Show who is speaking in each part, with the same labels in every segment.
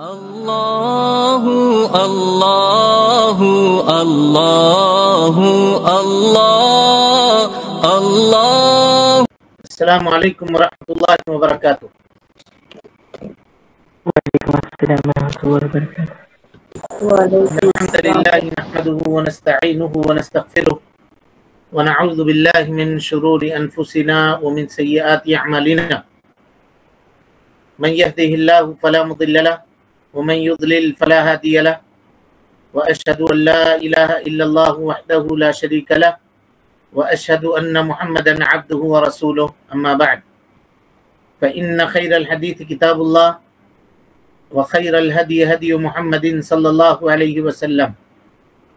Speaker 1: اللہ اللہ اللہ اللہ اللہ۔
Speaker 2: السلام علیکم ورحمۃ اللہ وبرکاتہ۔
Speaker 3: وعلیکم السلام ورحمۃ اللہ وبرکاتہ۔
Speaker 2: الحمد للہ نحمده ونستعینه ونستغفره ونعوذ باللہ من شرور انفسنا ومن سیئات اعمالنا، من يهده الله فلا مضل له ومن يضلل فلا هادي له، واشهد ان لا اله الا الله وحده لا شريك له، واشهد ان محمدا عبده ورسوله، اما بعد فان خير الحديث كتاب الله، وخير الهدي هدي محمد صلى الله عليه وسلم،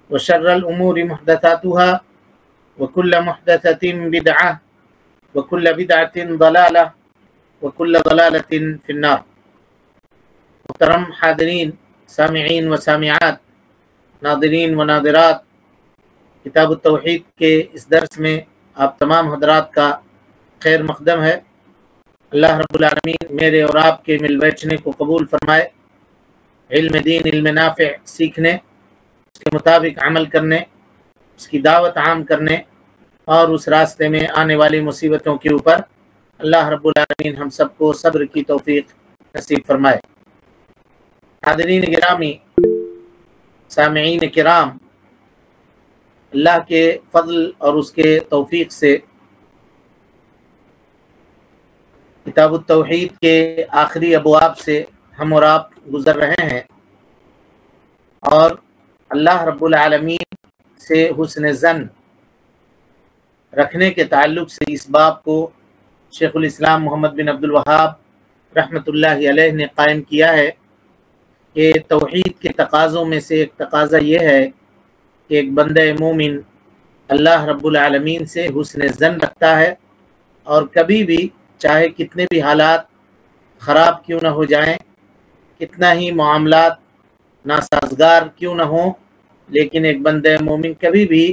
Speaker 2: وشر الامور محدثاتها، وكل محدثة بدعة، وكل بدعة ضلالة، وكل ضلالة في النار۔ محترم حاضرین، سامعین و سامعات، ناظرین و ناظرات، کتاب التوحید کے اس درس میں آپ تمام حضرات کا خیر مقدم ہے۔ اللہ رب العالمین میرے اور آپ کے مل بیٹھنے کو قبول فرمائے، علم دین، علم نافع سیکھنے، اس کے مطابق عمل کرنے، اس کی دعوت عام کرنے اور اس راستے میں آنے والی مصیبتوں کے اوپر اللہ رب العالمین ہم سب کو صبر کی توفیق نصیب فرمائے۔ حاضرین گرامی، سامعین کرام، اللہ کے فضل اور اس کے توفیق سے کتاب التوحید کے آخری ابواب سے ہم اور آپ گزر رہے ہیں، اور اللہ رب العالمین سے حسن ظن رکھنے کے تعلق سے اس باب کو شیخ الاسلام محمد بن عبد الوہاب رحمۃ اللہ علیہ نے قائم کیا ہے کہ توحید کے تقاضوں میں سے ایک تقاضا یہ ہے کہ ایک بندہ مومن اللہ رب العالمین سے حسن ظن رکھتا ہے، اور کبھی بھی چاہے کتنے بھی حالات خراب کیوں نہ ہو جائیں، کتنا ہی معاملات ناسازگار کیوں نہ ہوں، لیکن ایک بندہ مومن کبھی بھی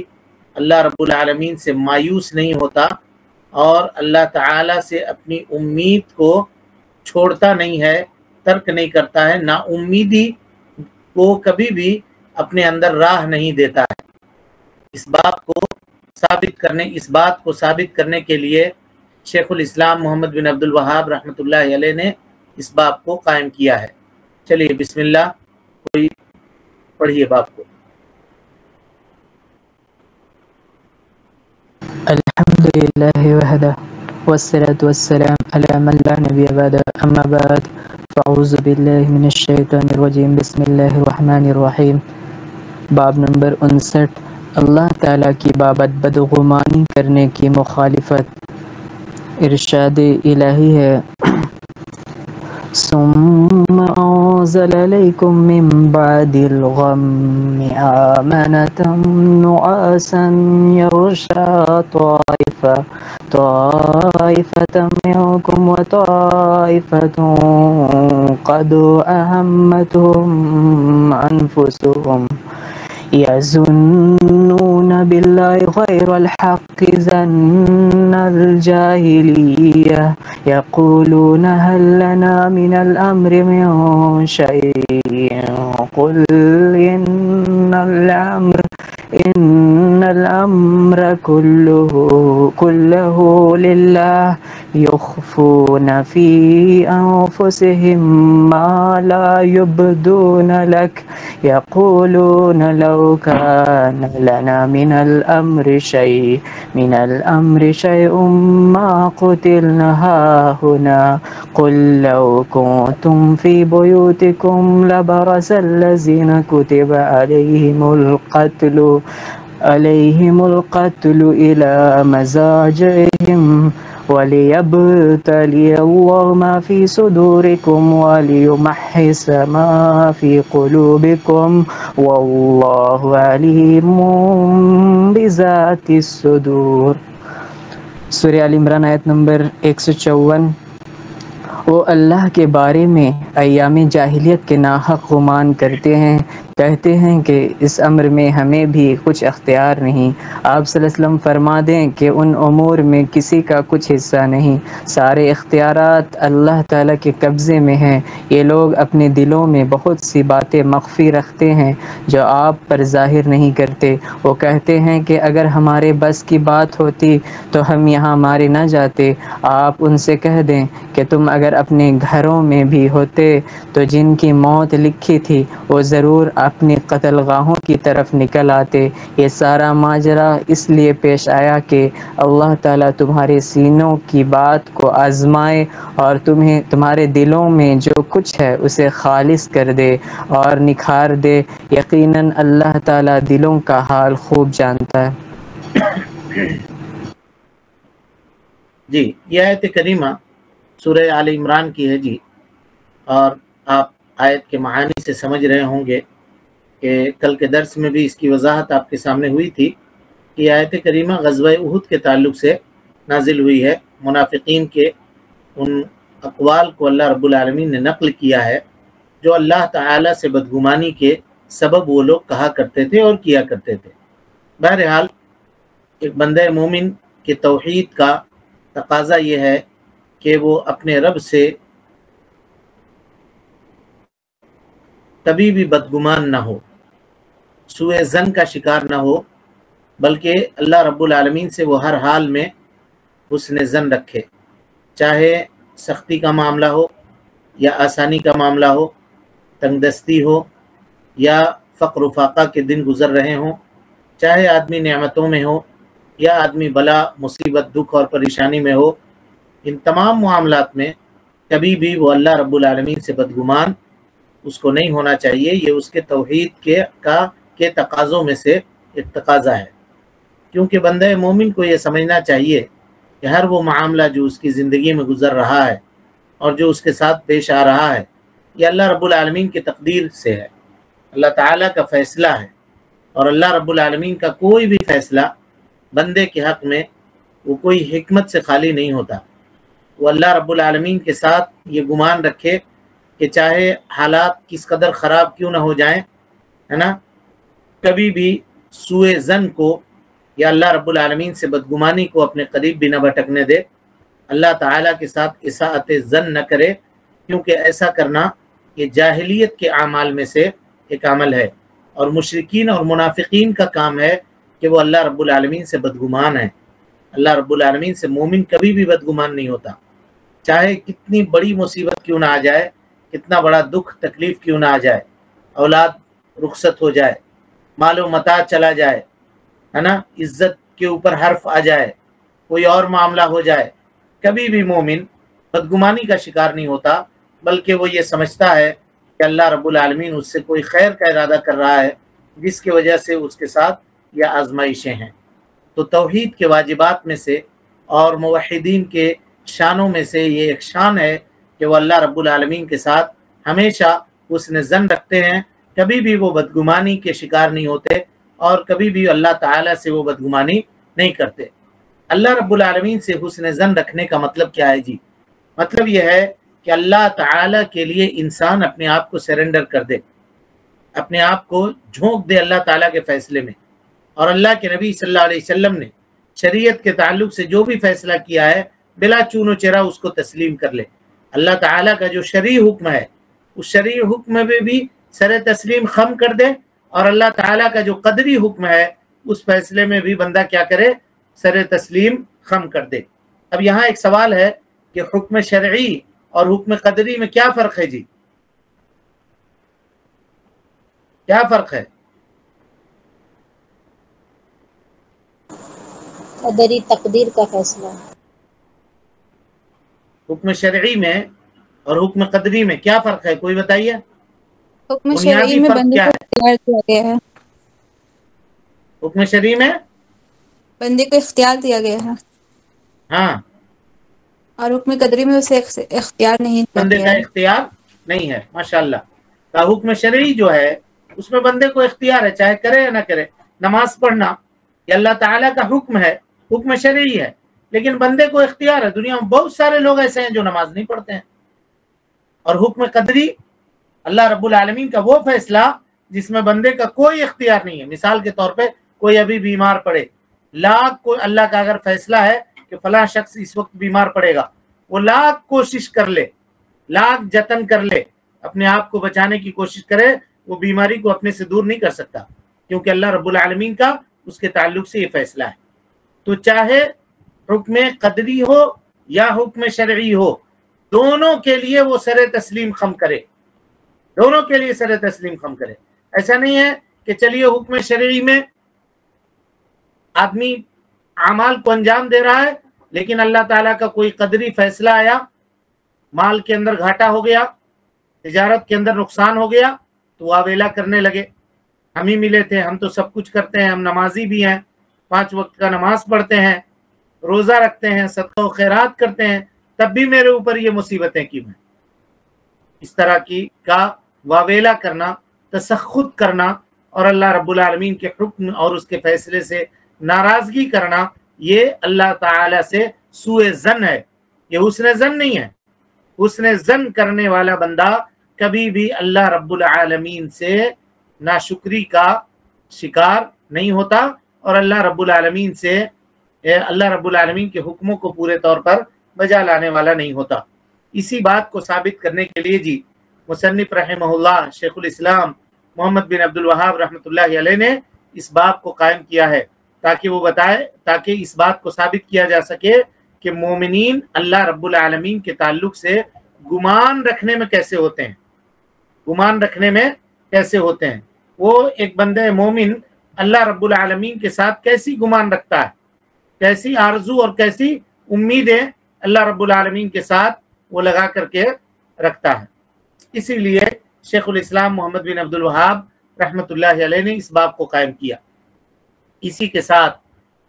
Speaker 2: اللہ رب العالمین سے مایوس نہیں ہوتا، اور اللہ تعالی سے اپنی امید کو چھوڑتا نہیں ہے، ترک نہیں کرتا ہے، نا امیدی کو کبھی بھی اپنے اندر راہ نہیں دیتا ہے۔ اس بات کو ثابت کرنے کے لیے شیخ الاسلام محمد بن عبد الوہاب رحمۃ اللہ علیہ نے اس باب کو قائم کیا ہے۔ چلیے بسم اللہ، کوئی پڑھیے باب کو۔
Speaker 3: الحمد للہ وحدہ والصلاة والسلام علی من لا نبی بعدہ، اما بعد فاعوذ باللہ من الشیطان الرجیم، بسم اللہ الرحمن الرحیم۔ باب نمبر 59، اللہ تعالیٰ کی بابت بدگمانی کرنے کی مخالفت۔ ارشاد الہی ہے، ثم انزل علیکم من بعد الغم آمنة نعاسا یغشا طائفة منکم وطائفة قد أهمتهم أنفسهم يظنون بالله غير الحق ظن الجاهلية يقولون هل لنا من الأمر من شيء قل إن الأمر كله لله يخفون في أنفسهم ما لا يبدون لك يقولون لو كان لنا من الأمر شيء ما قتلنا هاهنا قل لو كنتم في بيوتكم لبرز الذين كتب عليهم القتل إلى مزاجهم وليبتلي الله ما في صدوركم وليمحص ما في قلوبكم والله عليم بذات الصدور۔ سورہ آل عمران آیت نمبر 154۔ وہ اللہ کے بارے میں ایام جاہلیت کے ناحق گمان کرتے ہیں کہتے ہیں کہ اس امر میں ہمیں بھی کچھ اختیار نہیں۔ آپ صلی اللہ علیہ وسلم فرما دیں کہ ان امور میں کسی کا کچھ حصہ نہیں، سارے اختیارات اللہ تعالیٰ کے قبضے میں ہیں۔ یہ لوگ اپنے دلوں میں بہت سی باتیں مخفی رکھتے ہیں جو آپ پر ظاہر نہیں کرتے۔ وہ کہتے ہیں کہ اگر ہمارے بس کی بات ہوتی تو ہم یہاں مارے نہ جاتے۔ آپ ان سے کہہ دیں کہ تم اگر اپنے گھروں میں بھی ہوتے تو جن کی موت لکھی تھی وہ ضرور اپنی قتل گاہوں کی طرف نکل آتے۔ یہ سارا ماجرا اس لیے پیش آیا کہ اللہ تعالیٰ تمہارے سینوں کی بات کو آزمائے اور تمہارے دلوں میں جو کچھ ہے اسے خالص کر دے اور نکھار دے۔ یقیناً اللہ تعالیٰ دلوں کا حال خوب جانتا ہے۔
Speaker 2: جی، یہ آیت کریمہ سورہ آل عمران کی ہے جی، اور آپ آیت کے معانی سے سمجھ رہے ہوں گے کہ کل کے درس میں بھی اس کی وضاحت آپ کے سامنے ہوئی تھی کہ آیت کریمہ غزوہ احد کے تعلق سے نازل ہوئی ہے۔ منافقین کے ان اقوال کو اللہ رب العالمین نے نقل کیا ہے جو اللہ تعالیٰ سے بدگمانی کے سبب وہ لوگ کہا کرتے تھے اور کیا کرتے تھے۔ بہرحال ایک بندہ مومن کے توحید کا تقاضا یہ ہے کہ وہ اپنے رب سے کبھی بھی بدگمان نہ ہو، سوء ظن کا شکار نہ ہو، بلکہ اللہ رب العالمین سے وہ ہر حال میں حسن ظن رکھے، چاہے سختی کا معاملہ ہو یا آسانی کا معاملہ ہو، تنگ دستی ہو یا فقر و فاقہ کے دن گزر رہے ہوں، چاہے آدمی نعمتوں میں ہو یا آدمی بلا مصیبت دکھ اور پریشانی میں ہو۔ ان تمام معاملات میں کبھی بھی وہ اللہ رب العالمین سے بدگمان اس کو نہیں ہونا چاہیے۔ یہ اس کے توحید کے تقاضوں میں سے ایک تقاضا ہے، کیونکہ بندہ مومن کو یہ سمجھنا چاہیے کہ ہر وہ معاملہ جو اس کی زندگی میں گزر رہا ہے اور جو اس کے ساتھ پیش آ رہا ہے یہ اللہ رب العالمین کی تقدیر سے ہے، اللہ تعالیٰ کا فیصلہ ہے، اور اللہ رب العالمین کا کوئی بھی فیصلہ بندے کے حق میں وہ کوئی حکمت سے خالی نہیں ہوتا۔ وہ اللہ رب العالمین کے ساتھ یہ گمان رکھے کہ چاہے حالات کس قدر خراب کیوں نہ ہو جائیں، ہے نا، کبھی بھی سوء ظن کو یا اللہ رب العالمین سے بدگمانی کو اپنے قریب بھی نہ بھٹکنے دے، اللہ تعالیٰ کے ساتھ اساءت ظن نہ کرے، کیونکہ ایسا کرنا یہ جاہلیت کے اعمال میں سے ایک عمل ہے، اور مشرکین اور منافقین کا کام ہے کہ وہ اللہ رب العالمین سے بدگمان ہیں۔ اللہ رب العالمین سے مومن کبھی بھی بدگمان نہیں ہوتا، چاہے کتنی بڑی مصیبت کیوں نہ آ جائے، کتنا بڑا دکھ تکلیف کیوں نہ آ جائے، اولاد رخصت ہو جائے، مال و متاع چلا جائے، ہے نا، عزت کے اوپر حرف آ جائے، کوئی اور معاملہ ہو جائے، کبھی بھی مومن بدگمانی کا شکار نہیں ہوتا، بلکہ وہ یہ سمجھتا ہے کہ اللہ رب العالمین اس سے کوئی خیر کا ارادہ کر رہا ہے جس کی وجہ سے اس کے ساتھ یہ آزمائشیں ہیں۔ تو توحید کے واجبات میں سے اور موحدین کے شانوں میں سے یہ ایک شان ہے کہ وہ اللہ رب العالمین کے ساتھ ہمیشہ حسن ظن رکھتے ہیں، کبھی بھی وہ بدگمانی کے شکار نہیں ہوتے اور کبھی بھی اللہ تعالیٰ سے وہ بدگمانی نہیں کرتے۔ اللہ رب العالمین سے حسن ظن رکھنے کا مطلب کیا ہے جی؟ مطلب یہ ہے کہ اللہ تعالیٰ کے لیے انسان اپنے آپ کو سرنڈر کر دے، اپنے آپ کو جھونک دے اللہ تعالیٰ کے فیصلے میں، اور اللہ کے نبی صلی اللہ علیہ وسلم نے شریعت کے تعلق سے جو بھی فیصلہ کیا ہے بلا چون و چرا اس کو تسلیم کر لے۔ اللہ تعالیٰ کا جو شرعی حکم ہے اس شرعی حکم میں بھی سر تسلیم خم کر دے، اور اللہ تعالیٰ کا جو قدری حکم ہے اس فیصلے میں بھی بندہ کیا کرے، سر تسلیم خم کر دے۔ اب یہاں ایک سوال ہے کہ حکم شرعی اور حکم قدری میں کیا فرق ہے جی؟ کیا فرق ہے؟
Speaker 4: قدری تقدیر کا فیصلہ۔
Speaker 2: حکم شرعی میں اور حکم قدری میں کیا فرق ہے، کوئی بتائیے؟
Speaker 5: حکم شرعی میں بندے کو اختیار دیا گیا ہے،
Speaker 2: حکم شرعی میں
Speaker 5: بندے کو اختیار دیا گیا ہے،
Speaker 2: ہاں،
Speaker 5: اور حکم قدری میں اسے اختیار نہیں دیا
Speaker 2: بندے
Speaker 5: گیا
Speaker 2: کا
Speaker 5: ہے۔
Speaker 2: اختیار نہیں ہے۔ ماشاءاللہ، کا حکم شرعی جو ہے اس میں بندے کو اختیار ہے، چاہے کرے یا نہ کرے۔ نماز پڑھنا یہ اللہ تعالیٰ کا حکم ہے، حکم شرعی ہے، لیکن بندے کو اختیار ہے۔ دنیا میں بہت سارے لوگ ایسے ہیں جو نماز نہیں پڑھتے ہیں۔ اور حکم قدری اللہ رب العالمین کا وہ فیصلہ जिसमें बंदे का कोई इख्तियार नहीं है। मिसाल के तौर पे कोई अभी बीमार पड़े, लाख को अल्लाह का अगर फैसला है कि फला शख्स इस वक्त बीमार पड़ेगा, वो लाख कोशिश कर ले, लाख जतन कर ले, अपने आप को बचाने की कोशिश करे, वो बीमारी को अपने से दूर नहीं कर सकता, क्योंकि अल्लाह रब्बुल आलमीन का उसके ताल्लुक से ये फैसला है। तो चाहे हुक्म कदरी हो या हुक्म शरई हो, दोनों के लिए वो सरे तस्लीम खम करे, दोनों के लिए सरे तस्लीम खम करे। ऐसा नहीं है कि चलिए हुक्म शरई में आदमी अमाल को अंजाम दे रहा है, लेकिन अल्लाह ताला का कोई कदरी फैसला आया, माल के अंदर घाटा हो गया, तिजारत के अंदर नुकसान हो गया, तो आवेला करने लगे, हम ही मिले थे, हम तो सब कुछ करते हैं, हम नमाजी भी हैं, 5 वक्त का नमाज पढ़ते हैं, रोज़ा रखते हैं, सदका व खैरात करते हैं, तब भी मेरे ऊपर ये मुसीबतें क्यों हैं। इस तरह की का वावेला करना, तसख्खुत करना और अल्लाह रब्बुल आलमीन के हुक्म और उसके फैसले से नाराज़गी करना, ये अल्लाह ताला से सूए ज़न है, ये हुस्न ज़न नहीं है। हुस्न ज़न करने वाला बंदा कभी भी अल्लाह रब्बुल आलमीन से नाशुक्री का शिकार नहीं होता और अल्लाह रब्बुल आलमीन के हुक्मों को पूरे तौर पर बजा लाने वाला नहीं होता। इसी बात को साबित करने के लिए जी मुसन्निफ रहमहुल्लाह शेखुल इस्लाम मोहम्मद बिन अब्दुल वहाब रहमतुल्लाहि अलैह ने इस बाब को कायम किया है, ताकि वो बताए, ताकि इस बात को साबित किया जा सके कि मोमिनीन अल्लाह रब्बुल आलमीन के ताल्लुक से गुमान रखने में कैसे होते हैं, गुमान रखने में कैसे होते हैं। वो एक बंदे मोमिन अल्लाह रब्बुल आलमीन के साथ कैसी गुमान रखता है, कैसी आरजू और कैसी उम्मीदें अल्लाह रब्बुल आलमीन के साथ वो लगा करके रखता है। इसीलिए शेखुल इस्लाम मोहम्मद बिन अब्दुल वहाब रहमतुल्लाहि अलैह ने इस बाब को कायम किया। इसी के साथ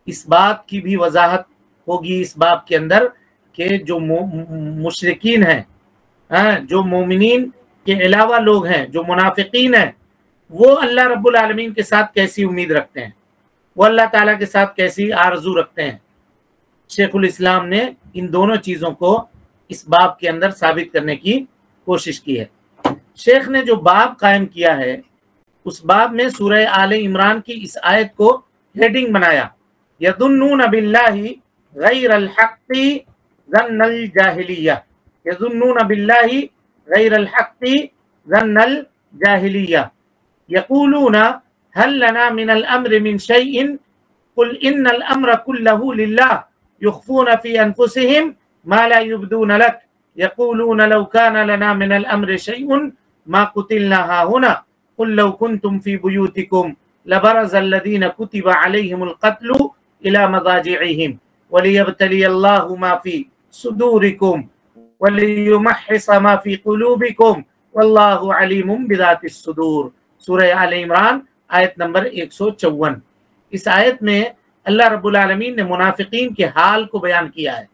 Speaker 2: इस बात की भी वजाहत होगी इस बाब के अंदर कि जो मुशरिकीन हैं, जो मोमिनीन के अलावा लोग हैं, जो मुनाफिकीन हैं, वो अल्लाह रब्बुल आलमीन के साथ कैसी उम्मीद रखते हैं, वो अल्लाह ताला के साथ कैसी आरजू रखते हैं। शेखुल इस्लाम ने इन दोनों चीज़ों को इस बाब के अंदर साबित करने की कोशिश की है। शेख ने जो बाब कायम किया है, उस बाब में सूरह आले इमरान की इस आयत को हेडिंग बनाया, यज़ुन्नून बिल्लाहि गैरल हक़्क़ि ज़न्नल जाहिलिया, यज़ुन्नून बिल्लाहि गैरल हक़्क़ि ज़न्नल जाहिलिया, यक़ूलून हल लना मिनल अम्रि मिन शैइन कुल इन्नल अम्र कुल्लहु लिल्लाह युख्फून फी अनफुसिहिम मा ला युब्दून लक यक़ूलून लौ कान लना मिनल अम्रि शैउन मा कुतिलना हाहुना कुल लौ कुंतुम फी बुयूतिकुम लबरज़ल लज़ीना कुतिबा अलैहिमुल क़त्लु इला मज़ाजिइहिम वलियब्तलियल्लाहु मा फी सुदूरिकुम वलियुमह्हिस मा फी क़ुलूबिकुम वल्लाहु अलीमुम बिज़ातिस सुदूर। सूरह आले इमरान आयत नंबर 154। इस आयत में अल्लाह रब्बुल आलमीन ने मुनाफिकीन के हाल को बयान किया है,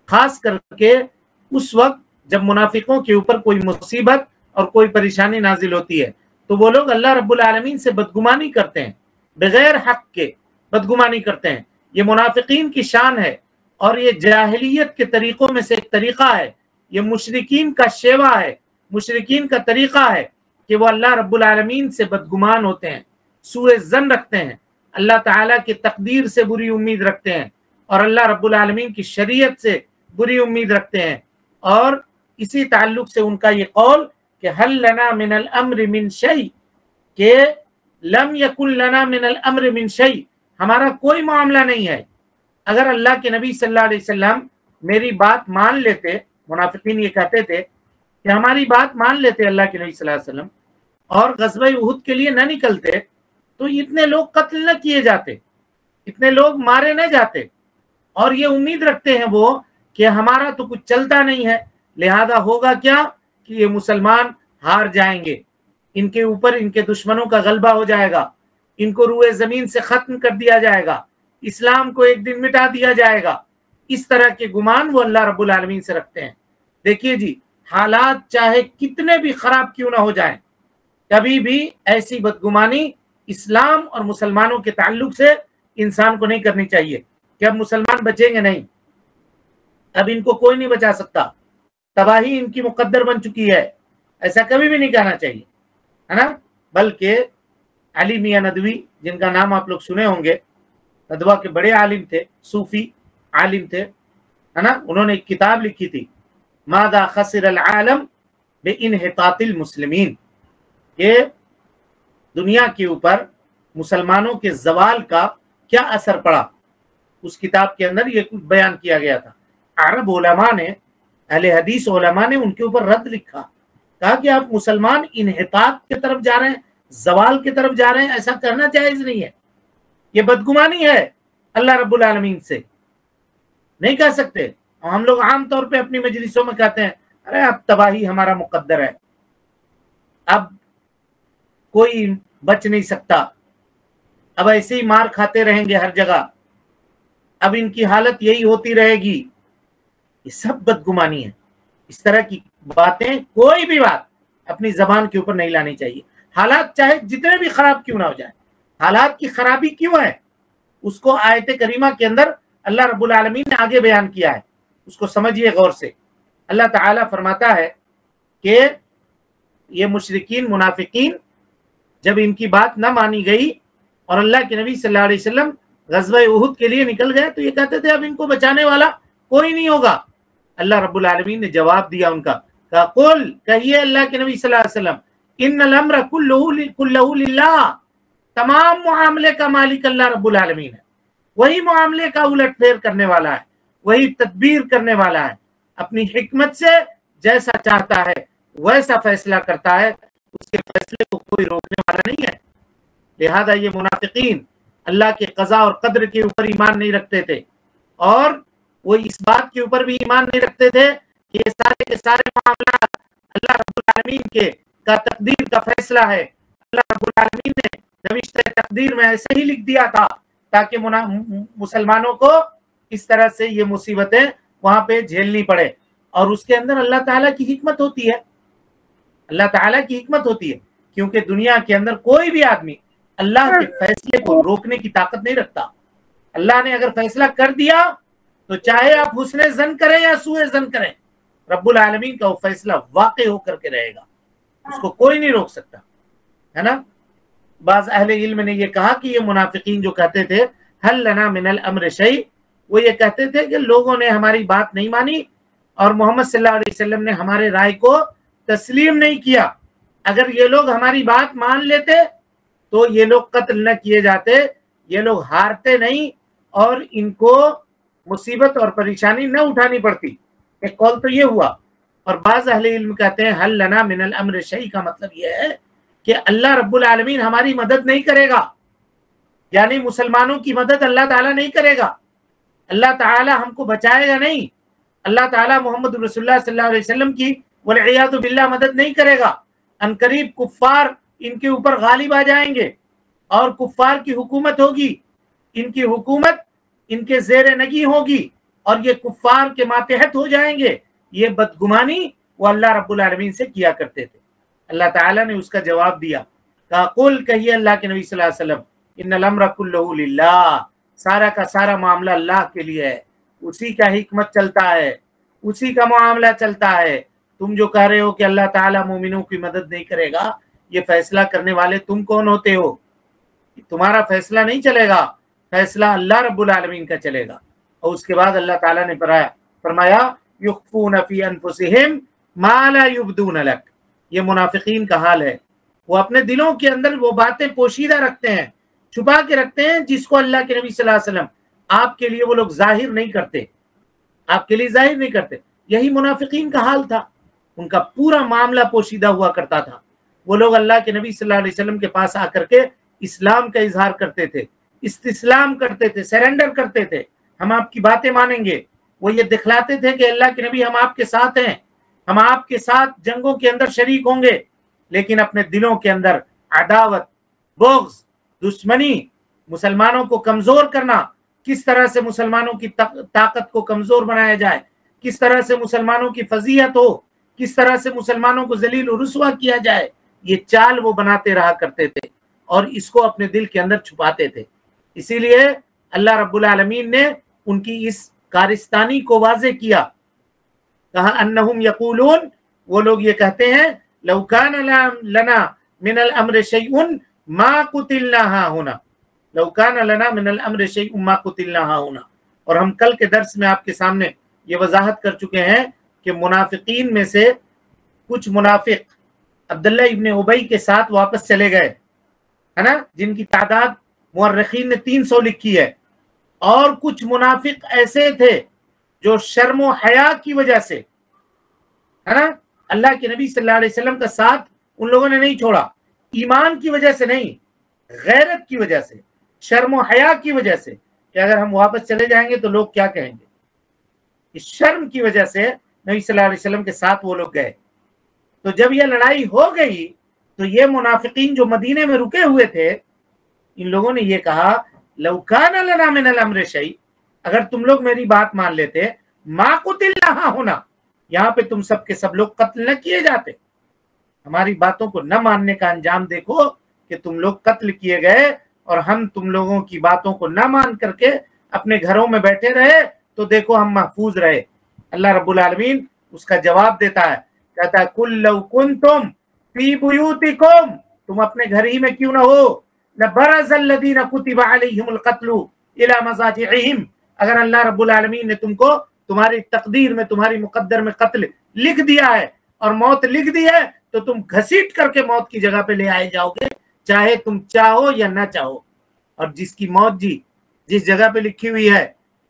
Speaker 2: खास करके उस वक्त जब मुनाफिकों के ऊपर कोई मुसीबत और कोई परेशानी नाजिल होती है, तो वो लोग अल्लाह रब्बुल आलमीन से बदगुमानी करते हैं, बगैर हक के बदगुमानी करते हैं। ये मुनाफिकीन की शान है और ये जाहिलियत के तरीकों में से एक तरीका है, ये मुशरिकीन का शेवा है, मुशरिकीन का तरीका है कि वो अल्लाह रब्बुल आलमीन से बदगुमान होते हैं, सूए ज़न रखते हैं, अल्लाह ताला की तकदीर से बुरी उम्मीद रखते हैं और अल्लाह रब्बुल आलमीन की शरीयत से बुरी उम्मीद रखते हैं। और इसी ताल्लुक से उनका ये कौल कि हल लना मिनल अम्र मिन शै, के लम यकुन लना मिनल अम्र मिन शै, हमारा कोई मामला नहीं है। अगर अल्लाह के नबी सल्लल्लाहु अलैहि वसल्लम मेरी बात मान लेते, मुनाफिकीन ये कहते थे कि हमारी बात मान लेते अल्लाह के नबी सल्लल्लाहु अलैहि वसल्लम और ग़ज़वा उहुद के लिए न निकलते, तो इतने लोग कत्ल न किए जाते, इतने लोग मारे न जाते। और ये उम्मीद रखते हैं वो कि हमारा तो कुछ चलता नहीं है, लिहाजा होगा क्या कि ये मुसलमान हार जाएंगे, इनके ऊपर इनके दुश्मनों का गलबा हो जाएगा, इनको रूए ज़मीन से ख़त्म कर दिया जाएगा, इस्लाम को एक दिन मिटा दिया जाएगा। इस तरह के गुमान वो अल्लाह रब्बुल आलमीन से रखते हैं। देखिए जी, हालात चाहे कितने भी ख़राब क्यों ना हो जाएं, कभी भी ऐसी बदगुमानी इस्लाम और मुसलमानों के ताल्लुक से इंसान को नहीं करनी चाहिए कि अब मुसलमान बचेंगे नहीं, अब इनको कोई नहीं बचा सकता, तबाही इनकी मुकद्दर बन चुकी है, ऐसा कभी भी नहीं कहना चाहिए, है ना। बल्कि अली मियां नदवी, जिनका नाम आप लोग सुने होंगे, नदवा के बड़े आलिम थे, सूफी आलिम थे, है ना। उन्होंने एक किताब लिखी थी, मादा खसिर अल आलम बिइन्हितातिल मुस्लिमीन, ये दुनिया के ऊपर मुसलमानों के जवाल का क्या असर पड़ा। उस किताब के अंदर ये कुछ बयान किया गया था। अरब उलमा ने, अहले हदीस उलमा ने उनके ऊपर रद्द लिखा, कहा कि आप मुसलमान इन्हितात की तरफ जा रहे हैं, जवाल की तरफ जा रहे हैं, ऐसा करना जायज नहीं है, ये बदगुमानी है अल्लाह रब्बुल आलमीन से, नहीं कह सकते। हम लोग आम तौर पे अपनी मजलिसों में कहते हैं, अरे अब तबाही हमारा मुकद्दर है, अब कोई बच नहीं सकता, अब ऐसे ही मार खाते रहेंगे हर जगह, अब इनकी हालत यही होती रहेगी। ये सब बदगुमानी है। इस तरह की बातें, कोई भी बात अपनी जबान के ऊपर नहीं लानी चाहिए। हालात चाहे जितने भी खराब क्यों ना हो जाए, हालात की खराबी क्यों है, उसको आयत करीमा के अंदर अल्लाह रब्बुल आलमीन ने आगे बयान किया है, उसको समझिए गौर से। अल्लाह ताला फरमाता है कि ये मुशरिकीन मुनाफिकीन जब इनकी बात न मानी गई और अल्लाह के नबी सल्लल्लाहु अलैहि वसल्लम गज़वा उहुद के लिए निकल गए, तो ये कहते थे अब इनको बचाने वाला कोई नहीं होगा। अल्लाह रब्बुल आलमीन ने जवाब दिया उनका, कहा कुल, कहिए अल्लाह के नबी सल्लल्लाहु अलैहि वसल्लम, इन्नल अम्र कुल्लहु लिल्लाह, तमाम मामले का मालिक अल्लाह रब्बुल आलमीन है, वही मामले का उलट फेर करने वाला है, वही तदबीर करने वाला है, अपनी हिकमत से जैसा चाहता है वैसा फैसला करता है, उसके फैसले को कोई रोकने वाला नहीं है। लिहाजा ये मुनाफिकीन अल्लाह के कज़ा और कद्र के ऊपर ईमान नहीं रखते थे, और वो इस बात के ऊपर भी ईमान नहीं रखते थे कि ये सारे के सारे मामला अल्लाह रब्बुल आलमीन के का तकदीर का फैसला है। अल्लाह रब्बुल आलमीन ने नविश्ते तकदीर में ऐसे ही लिख दिया था ताकि मुसलमानों को इस तरह से ये मुसीबतें वहां पे झेलनी पड़े। और उसके अंदर अल्लाह ताला की हिकमत होती है, अल्लाह ताला की हिकमत होती है, क्योंकि दुनिया के अंदर कोई भी आदमी अल्लाह के फैसले को रोकने की ताकत नहीं रखता। अल्लाह ने अगर फैसला कर दिया तो चाहे आप हुस्ने जन करें या सूए जन करें, रब्बुल आलमीन का वो फैसला वाक़ई होकर के रहेगा, उसको कोई नहीं रोक सकता, है ना। बाज अहले इल्म ने ये कहा कि ये मुनाफिकीन जो कहते थे हल लना मिनल अम्र शै, वो ये कहते थे कि लोगों ने हमारी बात नहीं मानी और मोहम्मद सल्लल्लाहु अलैहि वसल्लम ने हमारे राय को तस्लीम नहीं किया। अगर ये लोग हमारी बात मान लेते तो ये लोग कत्ल न किए जाते, ये लोग हारते नहीं और इनको मुसीबत और परेशानी न उठानी पड़ती। एक कौल तो ये हुआ। और बाज़ अहले इल्म कहते हैं हल लना मिनल अम्र शै का मतलब ये है कि अल्लाह रब्बुल आलमीन हमारी मदद नहीं करेगा, यानी मुसलमानों की मदद अल्लाह ताला नहीं करेगा, अल्लाह ताला हमको बचाएगा नहीं, अल्लाह ताला मोहम्मद रसूलुल्लाह सल्लल्लाहु अलैहि वसल्लम की वल्इयादु बिल्लाह मदद नहीं करेगा। अनकरीब कुफ्फार इनके ऊपर गालिब आ जाएंगे और कुफ्फार की हुकूमत होगी, इनकी हुकूमत इनके ज़ेर नगी होगी और ये कुफ्फार के मातहत हो जाएंगे। ये बदगुमानी वो अल्लाह रब्बुल आलमीन से किया करते थे। अल्लाह ताला ने उसका जवाब दिया, कहा कुल, कहिए अल्लाह के नबी सल्लल्लाहु अलैहि वसल्लम, इन्नल अम्र कुल्लहु लिल्लाह, सारा का सारा मामला अल्लाह के लिए है, उसी का हिकमत चलता है, उसी का मामला चलता है। तुम जो कह रहे हो कि अल्लाह ताला मोमिनों की मदद नहीं करेगा, ये फैसला करने वाले तुम कौन होते हो? तुम्हारा फैसला नहीं चलेगा, फैसला अल्लाह रब्बुल आलमीन का चलेगा। और उसके बाद अल्लाह ताला ने फरमाया युख्फून फी अनफुसिहिम मा ला युब्दून लक, ये मुनाफिकीन का हाल है, वो अपने दिलों के अंदर वो बातें पोशीदा रखते हैं, छुपा के रखते हैं, जिसको अल्लाह के नबी सल्लल्लाहु अलैहि वसल्लम आपके लिए वो लोग जाहिर नहीं करते, आपके लिए जाहिर नहीं करते। यही मुनाफिकीन का हाल था, उनका पूरा मामला पोशीदा हुआ करता था। वो लोग अल्लाह के नबी सल्लल्लाहु अलैहि वसल्लम के पास आकर के इस्लाम का इजहार करते थे, इस्तिस्लाम करते थे, सरेंडर करते थे, हम आपकी बातें मानेंगे। वो ये दिखलाते थे कि अल्लाह के नबी हम आपके साथ हैं, हम आपके साथ जंगों के अंदर शरीक होंगे, लेकिन अपने दिलों के अंदर अदावत, बुग़्ज़, दुश्मनी, मुसलमानों को कमजोर करना, किस तरह से मुसलमानों की ताकत को कमजोर बनाया जाए, किस तरह से मुसलमानों की फजीहत हो, किस तरह से मुसलमानों को जलील और रुस्वा किया जाए, ये चाल वो बनाते रहा करते थे और इसको अपने दिल के अंदर छुपाते थे। इसीलिए अल्लाह रब्बुल आलमीन ने उनकी इस कारिस्तानी को वाज़े किया, कहा अन्नहुम यकूलून, वो लोग ये कहते हैं लौ कान लना मिनल अम्र शैउन मा कुतिलना हाहुना, लौ कान लना मिनल अम्र शैउन मा कुतिलना हाहुना। और हम कल के दर्स में आपके सामने ये वजाहत कर चुके हैं कि मुनाफिकीन में से कुछ मुनाफिक अब्दुल्ला इब्न उबई के साथ वापस चले गए, है ना, जिनकी तादाद मुअर्रिखीन ने 300 लिखी है। और कुछ मुनाफिक ऐसे थे जो शर्म व हया की वजह से, है ना, अल्लाह के नबी सल्लल्लाहु अलैहि वसल्लम का साथ उन लोगों ने नहीं छोड़ा, ईमान की वजह से नहीं, गैरत की वजह से, शर्म व हया की वजह से कि अगर हम वापस चले जाएंगे तो लोग क्या कहेंगे, इस शर्म की वजह से नबी सल्लल्लाहु अलैहि वसल्लम के साथ वो लोग गए। तो जब ये लड़ाई हो गई तो ये मुनाफिकीन जो मदीने में रुके हुए थे, इन लोगों ने ये कहा लौ कान लना मिनल अम्र शै, अगर तुम लोग मेरी बात मान लेते, मा कुतिलना होना, यहाँ पे तुम सब के सब लोग कत्ल न किए जाते। हमारी बातों को न मानने का अंजाम देखो कि तुम लोग कत्ल किए गए और हम तुम लोगों की बातों को न मान करके अपने घरों में बैठे रहे, तो देखो हम महफूज रहे। अल्लाह रब्बुल आलमीन उसका जवाब देता है, कहता है कुल लौ कुंतुम फी बुयूतिकुम, तुम अपने घर ही में क्यों ना हो, लबरज़ल्लज़ीना कुतिबा अलैहिमुल क़त्लु इला मज़ाजिइहिम, अगर अल्लाह रब्बुल आलमीन ने तुमको तुम्हारी तकदीर में, तुम्हारी मुकद्दर में कत्ल लिख दिया है और मौत लिख दी है, तो तुम घसीट करके मौत की जगह पे ले आए जाओगे, चाहे तुम चाहो या ना चाहो। और जिसकी मौत जी जिस जगह पे लिखी हुई है,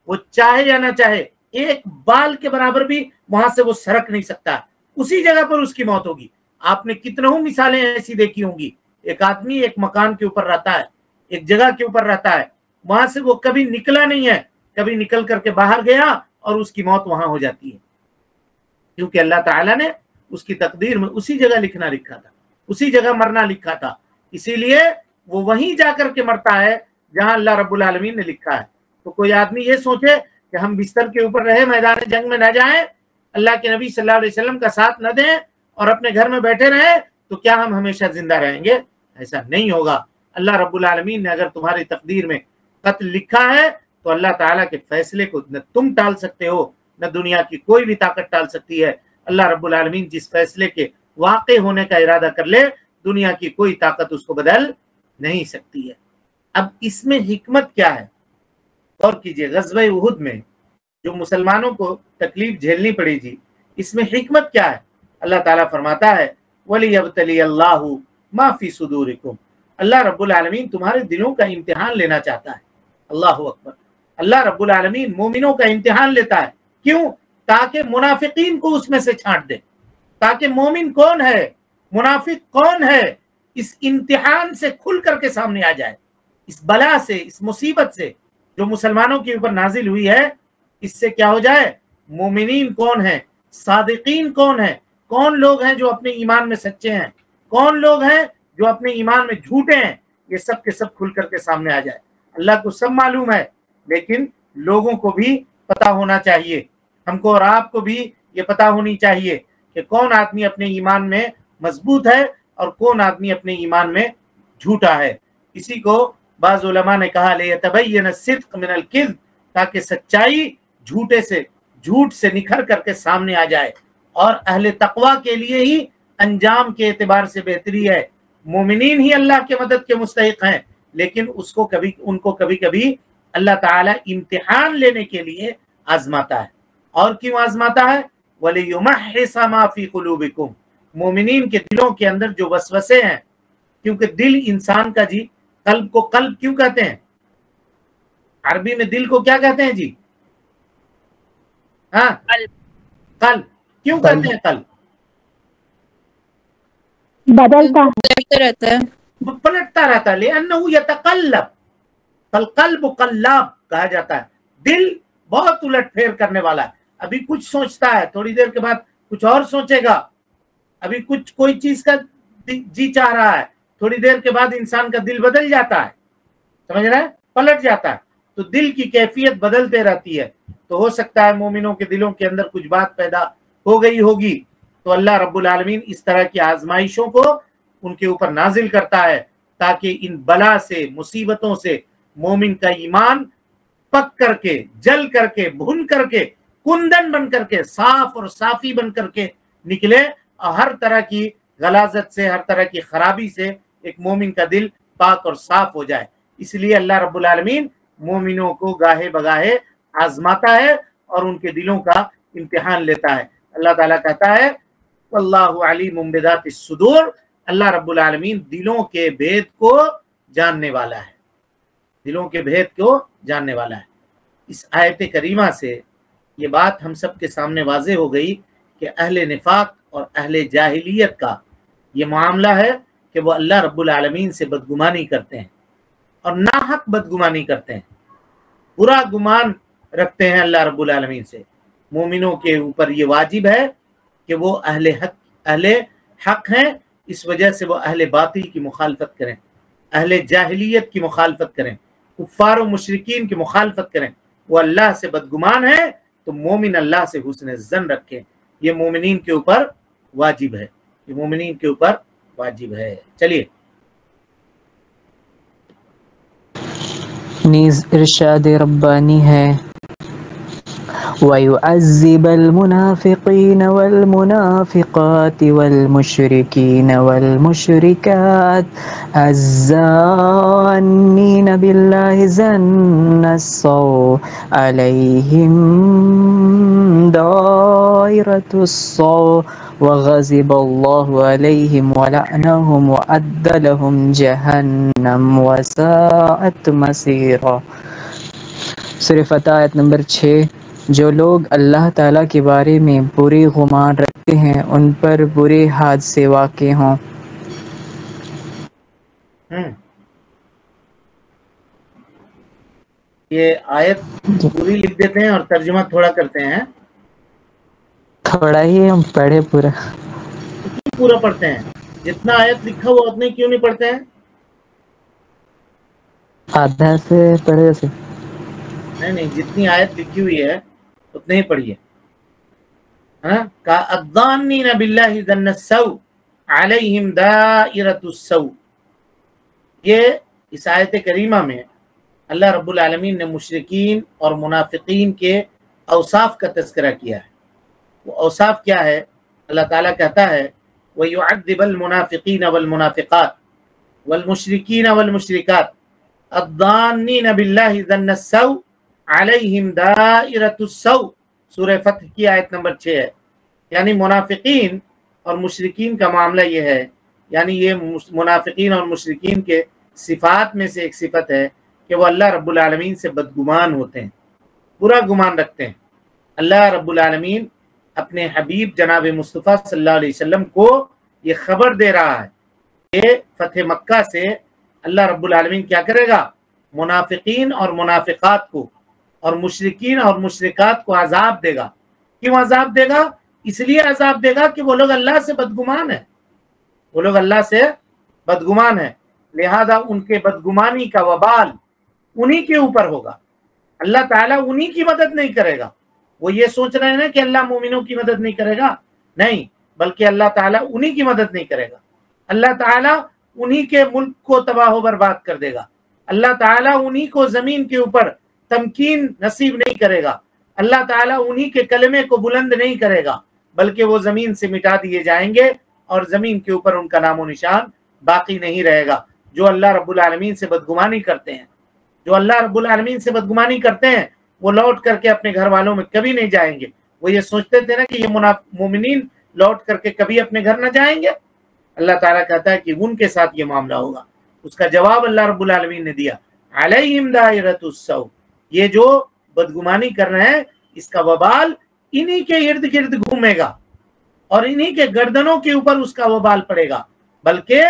Speaker 2: वो चाहे या ना चाहे एक बाल के बराबर भी वहां से वो सरक नहीं सकता, उसी जगह पर उसकी मौत होगी। आपने कितनों मिसालें ऐसी देखी होंगी, एक आदमी एक मकान के ऊपर रहता है, एक जगह के ऊपर रहता है, वहां से वो कभी निकला नहीं है, कभी निकल करके बाहर गया और उसकी मौत वहां हो जाती है, क्योंकि अल्लाह ताला ने उसकी तकदीर में उसी जगह लिखना लिखा था, उसी जगह मरना लिखा था, इसीलिए वो वहीं जाकर के मरता है जहां अल्लाह रब्बुल आलमीन ने लिखा है। तो कोई आदमी ये सोचे कि हम बिस्तर के ऊपर रहे, मैदान जंग में न जाएं, अल्लाह के नबी सल्लल्लाहु अलैहि वसल्लम का साथ न दें और अपने घर में बैठे रहे, तो क्या हम हमेशा जिंदा रहेंगे? ऐसा नहीं होगा। अल्लाह रब्बुल आलमीन ने अगर तुम्हारी तकदीर में कत्ल लिखा है तो अल्लाह ताला के फैसले को न तुम टाल सकते हो, न दुनिया की कोई भी ताकत टाल सकती है। अल्लाह रब्बुल आलमीन जिस फैसले के वाक़े होने का इरादा कर ले, दुनिया की कोई ताकत उसको बदल नहीं सकती है। अब इसमें हिकमत क्या है? गौर कीजिए, ग़ज़वा उहुद में जो मुसलमानों को तकलीफ झेलनी पड़ी थी, इसमें हिकमत क्या है? अल्लाह ताला फरमाता है वलियब्तली अल्लाहु मा फी सुदूरिकुम, अल्लाह रब्बुल आलमीन तुम्हारे दिलों का इम्तिहान लेना चाहता है। अल्लाहु अकबर। अल्लाह रब्बुल आलमीन मोमिनों का इम्तिहान लेता है, क्यों? ताकि मुनाफिकीन को उसमें से छांट दे, ताकि मोमिन कौन है, मुनाफिक कौन है, इस इम्तिहान से खुल करके सामने आ जाए। इस बला से, इस मुसीबत से जो मुसलमानों के ऊपर नाजिल हुई है, इससे क्या हो जाए, मोमिनीन कौन है, सादिकीन कौन है, कौन लोग हैं जो अपने ईमान में सच्चे हैं, कौन लोग हैं जो अपने ईमान में झूठे हैं, ये सब के सब खुल करके सामने आ जाए। अल्लाह को सब मालूम है, लेकिन लोगों को भी पता होना चाहिए, हमको और आपको भी ये पता होनी चाहिए कि कौन आदमी अपने ईमान में मजबूत है और कौन आदमी अपने ईमान में झूठा है। इसी को बाज़ उलमा ने कहा लियतबय्यन सिद्क़ मिनल किज़्ब, ताकि सच्चाई झूठ से निखर करके सामने आ जाए। और अहले तक़वा के लिए ही अंजाम के एतबार से बेहतरी है। मोमिनीन ही अल्लाह के मदद के मुस्तहिक हैं, लेकिन उनको कभी कभी अल्लाह ताला इम्तिहान लेने के लिए आजमाता है। और क्यों आजमाता है? वलियुमहिसा मा फी कुलूबिकुम, मोमिनीन के दिलों के अंदर जो वसवसे हैं, क्योंकि दिल इंसान का जी, कल्ब को कल्ब क्यों कहते हैं? अरबी में दिल को क्या कहते हैं जी? हाँ, कल्ब क्यों कहते हैं? कल्ब
Speaker 5: बदलता रहता है,
Speaker 2: पलटता रहता है। लिअन्नहु यतक़ल्लब, कल्ब कल्लाब कहा जाता है। दिल बहुत उलट फेर करने वाला है, अभी कुछ सोचता है, थोड़ी देर के बाद कुछ और सोचेगा, अभी कोई चीज का जी चाह रहा है, थोड़ी देर के बाद इंसान का दिल बदल जाता है, समझ रहे हैं, पलट जाता है। तो दिल की कैफियत बदलते रहती है। तो हो सकता है मोमिनों के दिलों के अंदर कुछ बात पैदा हो गई होगी, तो अल्लाह रब्बुल आलमीन इस तरह की आजमाइशों को उनके ऊपर नाजिल करता है, ताकि इन बला से, मुसीबतों से मोमिन का ईमान पक करके, जल करके, भुन करके, कुंदन बन करके, साफ और साफी बन करके निकले और हर तरह की गलाजत से, हर तरह की खराबी से एक मोमिन का दिल पाक और साफ हो जाए। इसलिए अल्लाह रब्बुल आलमीन मोमिनों को गाहे बगाहे आजमाता है और उनके दिलों का इम्तिहान लेता है। अल्लाह ताला कहता है वल्लाहु अलीमुम बिज़ातिस सुदूर, अल्लाह रब्बुल आलमीन दिलों के भेद को जानने वाला है, दिलों के भेद को जानने वाला है। इस आयत करीमा से ये बात हम सब के सामने वाज़े हो गई कि अहले निफाक और अहले जाहिलियत का ये मामला है कि वो अल्लाह रब्बुल आलमीन से बदगुमानी करते हैं और नाहक बदगुमानी करते हैं, बुरा गुमान रखते हैं अल्लाह रब्बुल आलमीन से। मोमिनों के ऊपर ये वाजिब है कि वो अहले हक हैं, इस वजह से वो अहले बातिल की मुखालफत करें, अहले जाहिलियत की मुखालफत करें, कुफ्फार और मुशरिकीन की मुखालफत करें। वो अल्लाह से बदगुमान है तो मोमिन अल्लाह से हुस्न ज़न रखें। ये मोमिनीन के ऊपर वाजिब है, ये मोमिनीन के ऊपर वाजिब है। चलिए
Speaker 3: नीज़ इरशाद रब्बानी है वयुअज़्ज़िब अल-मुनाफ़िक़ीन वल-मुनाफ़िक़ात वल-मुशरिकीन वल-मुशरिकात अज़्ज़ान्नीन बिल्लाहि ज़न्नस-सौ अलैहिम दाइरतुस-सौ वग़ज़िबल्लाहु अलैहिम वलअनहुम वअद्द लहुम जहन्नम वसाअत मसीरा। सूरह फ़तह आयत नंबर 6। जो लोग अल्लाह ताला के बारे में बुरे गुमान रखते हैं उन पर बुरे हादसे वाक़े हों।
Speaker 2: ये आयत पूरी लिख देते हैं और तर्जुमा थोड़ा करते हैं।
Speaker 3: थोड़ा ही हम पढ़े पूरा।
Speaker 2: क्यों पूरा पढ़ते हैं? जितना आयत लिखा हुआ उतने क्यों नहीं पढ़ते हैं?
Speaker 3: आधा से पढ़े से।
Speaker 2: नहीं, जितनी आयत लिखी हुई है उतने ही पढ़िए। का अज़्ज़ान्नीन बिल्लाहि ज़न्नस-सौ अलैहिम दाइरतुस-सौ। ये इस आयत करीमा में अल्लाह रब्बुल आलमीन ने मुशरिकीन और मुनाफिकीन के औसाफ का तज़किरा किया है। वो औसाफ क्या है? अल्लाह ताला कहता है वयुअज़्ज़िबल मुनाफिकीन वल मुनाफिकात वल मुशरिकीन वल मुशरिकात अज़्ज़ान्नीन बिल्लाहि ज़न्नस-सौ अलैहिम दाइरतुस-सौ। सूरह फतह की आयत नंबर 6 है। यानी मुनाफिकीन और मुशरिकीन का मामला ये है, यानी ये मुनाफिकीन और मुशरिकीन के सिफात में से एक सिफत है कि वो अल्लाह रब्बुल आलमीन से बदगुमान होते हैं, बुरा गुमान रखते हैं। अल्लाह रब्बुल आलमीन अपने हबीब जनाब मुस्तफ़ा सल्लल्लाहु अलैहि वसल्लम को ये खबर दे रहा है कि फतह मक्का से अल्लाह रब्बुल आलमीन क्या करेगा? मुनाफिकीन और मुनाफिकात को और मुशरिकीन और मुशरिकात को अजाब देगा। क्यों अजाब देगा? इसलिए अजाब देगा कि वो लोग अल्लाह से बदगुमान है, वो लोग अल्लाह से बदगुमान है, लिहाजा उनके बदगुमानी का वबाल उन्हीं के ऊपर होगा। अल्लाह ताला उन्हीं की मदद नहीं करेगा। वो ये सोच रहे हैं ना कि अल्लाह मोमिनों की मदद नहीं करेगा, नहीं, बल्कि अल्लाह ताला उन्हीं की मदद नहीं करेगा। अल्लाह ताला उन्हीं के मुल्क को तबाह बर्बाद कर देगा। अल्लाह ताला उन्हीं को जमीन के ऊपर तमकीन नसीब नहीं करेगा। अल्लाह ताला उन्हीं के कलमे को बुलंद नहीं करेगा, बल्कि वो जमीन से मिटा दिए जाएंगे और जमीन के ऊपर उनका नामो निशान बाकी नहीं रहेगा। जो अल्लाह रब्बुल आलमीन से बदगुमानी करते हैं, जो अल्लाह रब्बुल आलमीन से बदगुमानी करते हैं, वो लौट करके अपने घर वालों में कभी नहीं जाएंगे। वो ये सोचते थे ना कि ये मोमिनीन लौट करके कभी अपने घर न जाएंगे। अल्लाह ताला कहता है कि उनके साथ ये मामला होगा। उसका जवाब अल्लाह रब्बुल आलमीन ने दिया, अलैहिम दाइरतुस-सौ। ये जो बदगुमानी कर रहे हैं इसका वबाल इन्हीं के इर्द गिर्द घूमेगा और इन्हीं के गर्दनों के ऊपर उसका वबाल पड़ेगा। बल्कि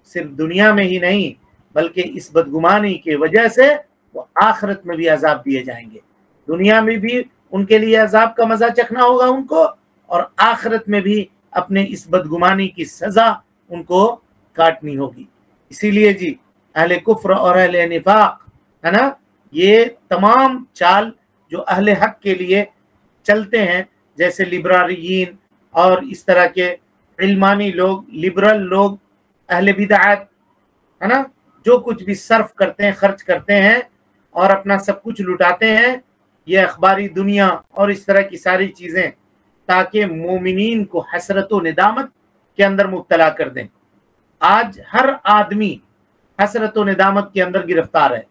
Speaker 2: सिर्फ दुनिया में ही नहीं, बल्कि इस बदगुमानी के वजह से वो आखिरत में भी अजाब दिए जाएंगे। दुनिया में भी उनके लिए अजाब का मजा चखना होगा उनको, और आखिरत में भी अपने इस बदगुमानी की सजा उनको काटनी होगी। इसीलिए जी अहले कुफ्र और अहले निफाक है ना, ये तमाम चाल जो अहले हक के लिए चलते हैं, जैसे लिबरारियीन और इस तरह के इल्मानी लोग, लिबरल लोग, अहले बिदअत है ना, जो कुछ भी सर्फ करते हैं, खर्च करते हैं और अपना सब कुछ लुटाते हैं, ये अखबारी दुनिया और इस तरह की सारी चीज़ें, ताकि मोमिनीन को हसरत व निदामत کے اندر مبتلا کر دیں۔ آج ہر آدمی حسرت و ندامت کے اندر گرفتار ہے۔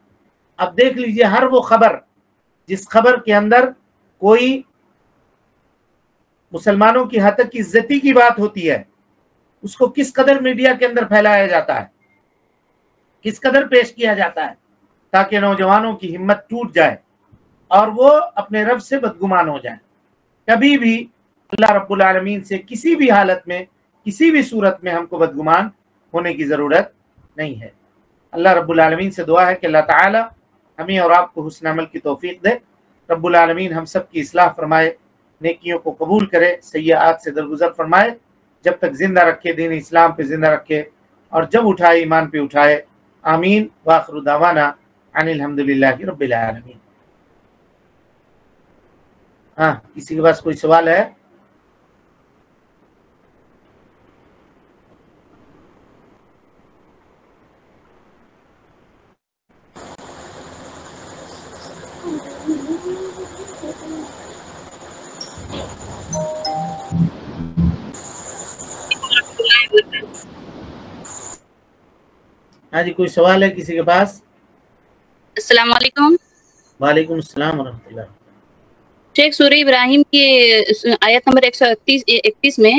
Speaker 2: اب دیکھ لیجئے ہر وہ خبر جس خبر کے اندر کوئی مسلمانوں کی ہتک عزتی کی بات ہوتی ہے، اس کو کس قدر میڈیا کے اندر پھیلایا جاتا ہے، کس قدر پیش کیا جاتا ہے، تاکہ نوجوانوں کی ہمت ٹوٹ جائے اور وہ اپنے رب سے بدگمان ہو جائیں۔ کبھی بھی اللہ رب العالمین سے کسی بھی حالت میں کسی بھی صورت میں ہم کو بدگمان ہونے کی ضرورت نہیں ہے۔ اللہ رب العالمین سے دعا ہے کہ اللہ تعالی ہمیں اور آپ کو حسن عمل کی توفیق دے۔ رب العالمین ہم سب کی اصلاح فرمائے، نیکیوں کو قبول کرے، سیئات سے درگزر فرمائے، جب تک زندہ رکھے، دین اسلام پہ زندہ رکھے، اور جب اٹھائے ایمان پہ اٹھائے۔ آمین وآخر دعوانا ان الحمدللہ رب العالمین۔ ہاں، کسی کے پاس کوئی سوال ہے؟ ہاں جی، کوئی سوال ہے کسی کے پاس؟
Speaker 6: السلام علیکم۔
Speaker 2: وعلیکم السلام ورحمۃ اللہ۔
Speaker 6: شیخ سورہ ابراہیم کی آیت نمبر 131 میں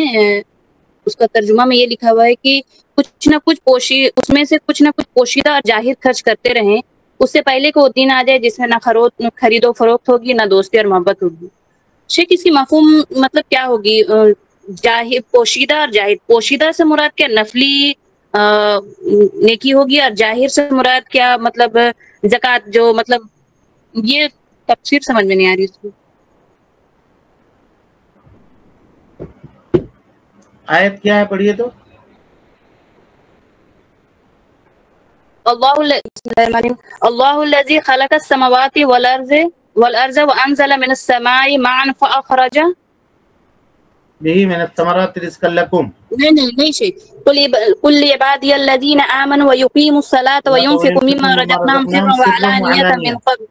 Speaker 6: اس کا ترجمہ میں یہ لکھا ہوا ہے کہ کچھ نہ کچھ اس میں سے کچھ نہ کچھ پوشیدہ اور ظاہر خرچ کرتے رہیں، اس سے پہلے کہ وہ دن آ جائے جس میں نہ خرید و فروخت ہوگی، نہ دوستی اور محبت ہوگی۔ شیخ اس کی مفہوم مطلب کیا ہوگی؟ پوشیدہ اور ظاہر، پوشیدہ سے مراد کیا نفلی نیکی ہوگی، اور ظاہر سے مراد کیا مطلب زکوٰۃ، جو مطلب یہ تفسیر سمجھ میں نہیں آ رہی اس کی۔
Speaker 2: آیت کیا ہے؟ پڑھیے تو۔
Speaker 6: اللہ الذی خلق السماوات والارض وانزل من السماء ماء فاخرج
Speaker 2: به من الثمرات رزقا لكم۔
Speaker 6: نہیں شیخ، قل لعبادی الذین آمنوا ويقيموا الصلاة وينفقوا مما رزقناهم سرا وعلانية من قبل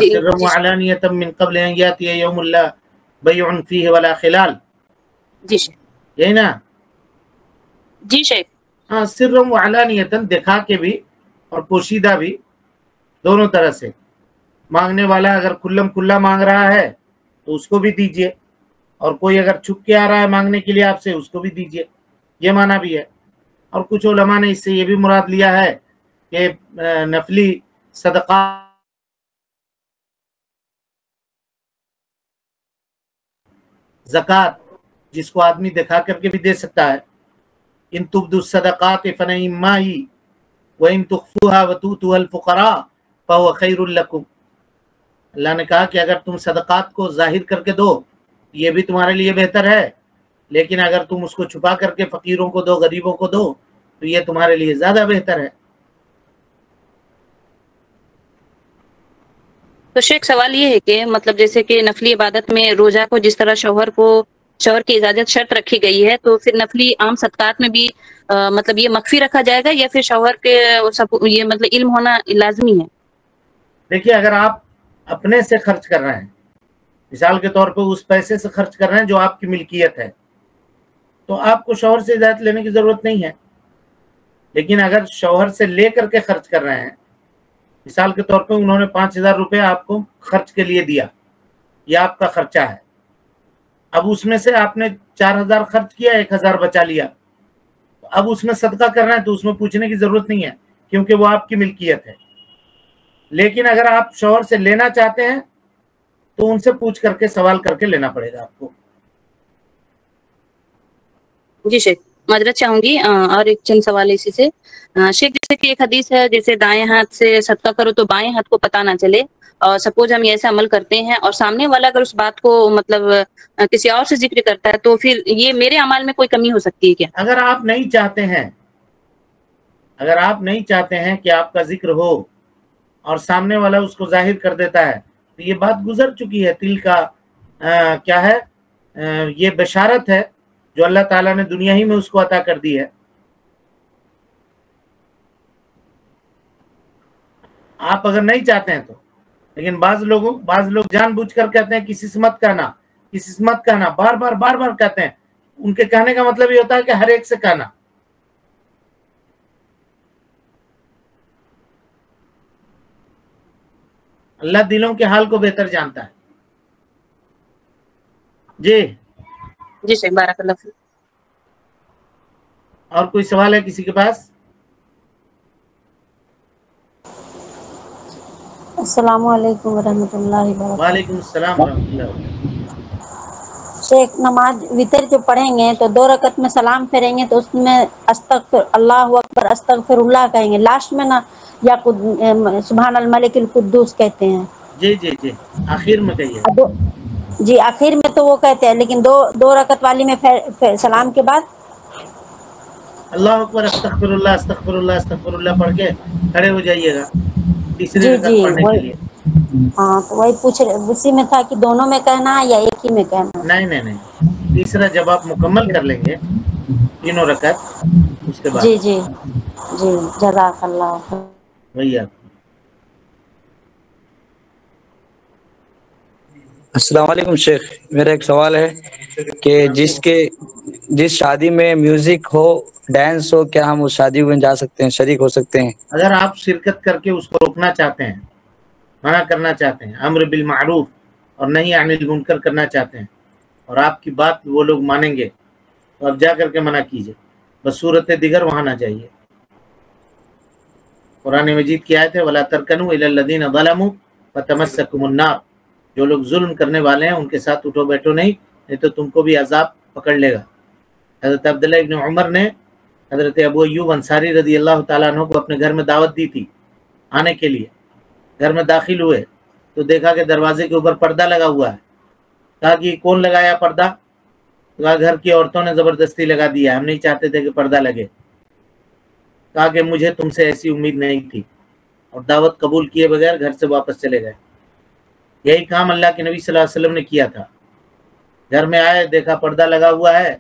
Speaker 2: سرا وعلانية من قبل ان ياتي يوم لا بيع فيه ولا خلال۔
Speaker 6: جی شیخ،
Speaker 2: یہی نا؟
Speaker 6: جی شیخ۔
Speaker 2: ہاں، سرا وعلانية، دکھا کے بھی اور پوشیدہ بھی، دونوں طرح سے۔ مانگنے والا اگر کھلم کھلا مانگ رہا ہے تو اس کو بھی دیجئے، اور کوئی اگر چھپ کے آ رہا ہے مانگنے کے لیے آپ سے، اس کو بھی دیجئے، یہ معنی بھی ہے۔ اور کچھ علماء نے اس سے یہ بھی مراد لیا ہے کہ نفلی صدقہ زکوٰۃ جس کو آدمی دکھا کر کے بھی دے سکتا ہے، ان تبدوا الصدقات فنعما ہی وَإِن تُخْفُوهَا وَتُؤْتُوهَا الْفُقَرَاءَ فَهُوَ خَيْرٌ لَكُمْ۔ اللہ نے کہا کہ اگر تم صدقات کو ظاہر کر کے دو یہ بھی تمہارے لیے بہتر ہے، لیکن اگر تم اس کو چھپا کر کے فقیروں کو دو، غریبوں کو دو، تو یہ تمہارے لیے زیادہ بہتر ہے۔
Speaker 6: تو شیخ سوال یہ ہے کہ مطلب جیسے کہ نفلی عبادت میں روزہ کو جس طرح شوہر کی اجازت شرط رکھی گئی ہے، تو پھر نفلی عام صدقات میں بھی مطلب یہ مخفی رکھا جائے گا، یا پھر شوہر کے یہ مطلب علم ہونا لازمی ہے؟
Speaker 2: دیکھیے، اگر آپ اپنے سے خرچ کر رہے ہیں، مثال کے طور پہ اس پیسے سے خرچ کر رہے ہیں جو آپ کی ملکیت ہے، تو آپ کو شوہر سے اجازت لینے کی ضرورت نہیں ہے۔ لیکن اگر شوہر سے لے کر کے خرچ کر رہے ہیں، مثال کے طور پہ انہوں نے 5000 روپے آپ کو خرچ کے لیے دیا، یہ آپ کا خرچہ ہے، اب اس میں سے آپ نے 4000 خرچ کیا، 1000 بچا لیا، اب اس میں صدقہ کر رہے ہیں تو اس میں پوچھنے کی ضرورت نہیں ہے، کیونکہ وہ آپ کی ملکیت ہے۔ لیکن اگر آپ شوہر سے لینا چاہتے ہیں تو ان سے پوچھ کر کے، سوال کر کے لینا پڑے گا آپ کو۔
Speaker 6: جی شیخ، معذرت چاہوں گی اور ایک چند سوال اسی سے۔ شیخ جیسے کہ ایک حدیث ہے، جیسے دائیں ہاتھ سے صدقہ کرو تو بائیں ہاتھ کو پتہ نہ چلے، اور سپوز ہم ایسا عمل کرتے ہیں اور سامنے والا اگر اس بات کو مطلب کسی اور سے ذکر کرتا ہے، تو پھر یہ میرے اعمال میں کوئی کمی ہو سکتی ہے کیا؟
Speaker 2: اگر آپ نہیں چاہتے ہیں کہ آپ کا ذکر ہو اور سامنے والا اس کو ظاہر کر دیتا ہے، تو یہ بات گزر چکی ہے۔ تل کا کیا ہے؟ یہ بشارت ہے جو اللہ تعالیٰ نے دنیا ہی میں اس کو عطا کر دی ہے۔ آپ اگر نہیں چاہتے ہیں تو، لیکن بعض لوگ جان بوجھ کر کہتے ہیں کسی سے مت کہنا، کسی سے مت کہنا، بار بار کہتے ہیں، ان کے کہنے کا مطلب یہ ہوتا ہے کہ ہر ایک سے کہنا. اللہ دلوں کے حال کو بہتر جانتا ہے. جی
Speaker 6: جی شیخ بارک اللہ فیک.
Speaker 2: اور کوئی سوال ہے کسی کے پاس؟
Speaker 4: السلام علیکم ورحمۃ اللہ وبرکاتہ.
Speaker 2: وعلیکم السلام ورحمۃ اللہ وبرکاتہ.
Speaker 4: شیخ نماز وطر جو پڑھیں گے تو 2 رکعت میں سلام پھیریں گے تو اس میں استغفر اللہ اکبر استغفر اللہ کہیں گے لاسٹ میں نا، یا سبحان الملک القدوس کہتے ہیں؟
Speaker 2: جی جی جی آخر میں کہیے.
Speaker 4: جی آخر میں تو وہ کہتے ہیں، لیکن دو رکعت والی میں سلام کے بعد
Speaker 2: اللہ اکبر استغفر اللہ استغفر اللہ پڑھ کے کھڑے ہو جائیے گا تیسری
Speaker 4: جی
Speaker 2: رکعت پڑھنے کے لیے.
Speaker 4: ہاں تو وہی پوچھ رہے، اسی میں تھا کہ دونوں میں کہنا ہے یا ایک ہی میں کہنا ہے؟
Speaker 2: نہیں تیسرا جب آپ مکمل کر لیں گے تینوں رکعت اس کے بعد.
Speaker 4: جی جی جی جزاک اللہ.
Speaker 2: وہی آپ.
Speaker 7: السلام علیکم شیخ، میرا ایک سوال ہے کہ جس شادی میں میوزک ہو، ڈانس ہو، کیا ہم اس شادی میں جا سکتے ہیں، شریک ہو سکتے ہیں؟
Speaker 2: اگر آپ شرکت کر کے اس کو روکنا چاہتے ہیں، منع کرنا چاہتے ہیں، امر بالمعروف اور نہی عن المنکر کرنا چاہتے ہیں، اور آپ کی بات وہ لوگ مانیں گے تو آپ جا کر کے منع کیجئے، بس صورت دیگر وہاں نہ جائیے. قرآن مجید کی آیت ہے وَلَا تَرْكَنُوا إِلَى الَّذِينَ ظَلَمُوا فَتَمَسَّكُمُ النَّارُ. جو لوگ ظلم کرنے والے ہیں ان کے ساتھ اٹھو بیٹھو نہیں تو تم کو بھی عذاب پکڑ لے گا. حضرت عبداللہ ابن عمر نے حضرت ابو ایوب انصاری رضی اللہ تعالیٰ عنہ کو اپنے گھر میں دعوت دی تھی آنے کے لیے. گھر میں داخل ہوئے تو دیکھا کہ دروازے کے اوپر پردہ لگا ہوا ہے. کہا کہ کون لگایا پردہ؟ کہا گھر کی عورتوں نے زبردستی لگا دیا، ہم نہیں چاہتے تھے کہ پردہ لگے. کہا کہ مجھے تم سے ایسی امید نہیں تھی، اور دعوت قبول کیے بغیر گھر سے واپس چلے گئے. یہی کام اللہ کے نبی صلی اللہ علیہ وسلم نے کیا تھا. گھر میں آئے دیکھا پردہ لگا ہوا ہے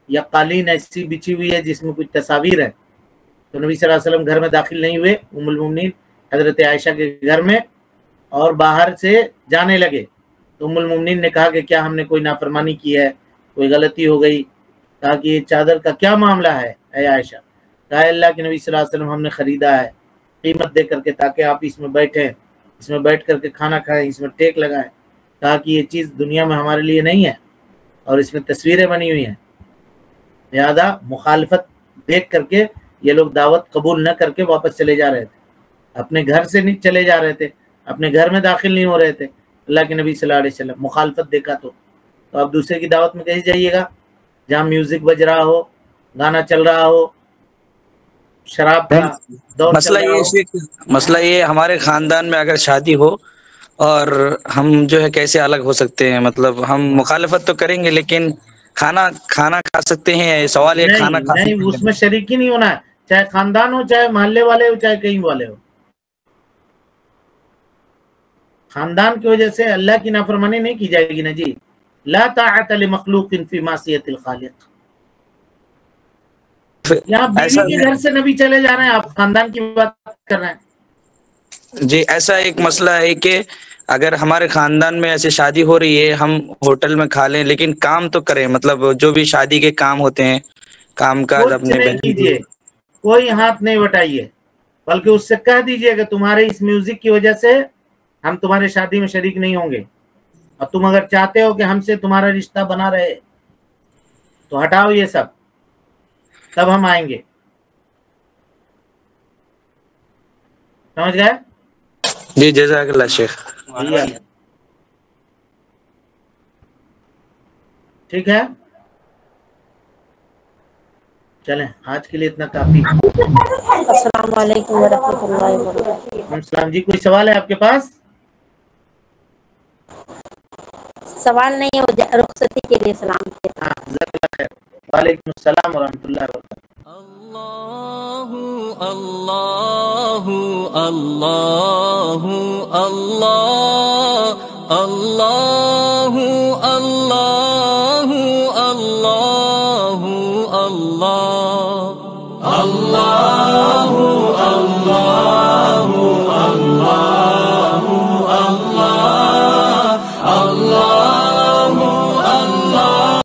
Speaker 2: یا قالین ایسی بچھی ہوئی ہے جس میں کچھ تصاویر ہے، تو نبی صلی اللہ علیہ وسلم گھر میں داخل نہیں ہوئے ام المومنین حضرت عائشہ کے گھر میں، اور باہر سے جانے لگے. تو ام المومنین نے کہا کہ کیا ہم نے کوئی نافرمانی کی ہے، کوئی غلطی ہو گئی؟ کہا کہ یہ چادر کا کیا معاملہ ہے اے عائشہ؟ کہا اللہ کے نبی صلی اللہ علیہ وسلم ہم نے خریدا ہے قیمت دے کر کے تاکہ آپ اس میں بیٹھیں، اس میں بیٹھ کر کے کھانا کھائیں، اس میں ٹیک لگائیں. کہا کہ یہ چیز دنیا میں ہمارے لیے نہیں ہے اور اس میں تصویریں بنی ہوئی ہیں. لہذا مخالفت دیکھ کر کے یہ لوگ دعوت قبول نہ کر کے واپس چلے جا رہے تھے، اپنے گھر سے نہیں چلے جا رہے تھے، اپنے گھر میں داخل نہیں ہو رہے تھے. اللہ کے نبی صلی اللہ علیہ وسلم مخالفت دیکھا تو آپ دوسرے کی دعوت میں کیسے جائیے گا جہاں میوزک بج رہا ہو، گانا چل رہا ہو، شراب کا دور چل رہا ہو.
Speaker 7: مسئلہ یہ ہمارے خاندان میں اگر شادی ہو اور ہم جو ہے کیسے الگ ہو سکتے ہیں؟ مطلب ہم مخالفت تو کریں گے لیکن کھانا کھا سکتے ہیں؟ سوال ہے کھانا کھا
Speaker 2: نہیں
Speaker 7: سکتے
Speaker 2: اس میں شریک ہی نہیں ہونا ہے، چاہے خاندان ہو، چاہے محلے والے ہو، چاہے کہیں والے ہو. خاندان کی وجہ سے اللہ کی نافرمانی نہیں کی جائے گی نا جی. لا طاعت لمخلوق فی معصیت الخالق. یہاں بیوی کے گھر سے نبی چلے جا رہے ہیں، آپ خاندان کی بات کر رہے ہیں.
Speaker 7: جی ایسا ایک مسئلہ ہے کہ اگر ہمارے خاندان میں ایسے شادی ہو رہی ہے، ہم ہوٹل میں کھا لیں لیکن کام تو کریں، مطلب جو بھی شادی کے کام ہوتے ہیں، کام کاج
Speaker 2: کچھ
Speaker 7: اپنے
Speaker 2: نہیں
Speaker 7: بہن
Speaker 2: کیجیے، کوئی ہاتھ نہیں بٹائیے، بلکہ اس سے کہہ دیجئے کہ تمہارے اس میوزک کی وجہ سے ہم تمہارے شادی میں شریک نہیں ہوں گے، اور تم اگر چاہتے ہو کہ ہم سے تمہارا رشتہ بنا رہے تو ہٹاؤ یہ سب، تب ہم آئیں گے. سمجھ گئے؟
Speaker 7: جی جزاک اللہ شیخ.
Speaker 2: ٹھیک ہے، چلیں آج کے لیے اتنا کافی.
Speaker 4: السلام علیکم ورحمۃ اللہ وبرکاتہ.
Speaker 2: السلام جی، کوئی سوال ہے آپ کے پاس؟
Speaker 4: سوال نہیں ہو رخصتی کے لیے سلام کیا.
Speaker 2: ہاں جزاک اللہ خیر. وعلیکم السلام ورحمۃ اللہ وبرکاتہ.
Speaker 1: اللہ اللہ اللہ اللہ اللہ اللہ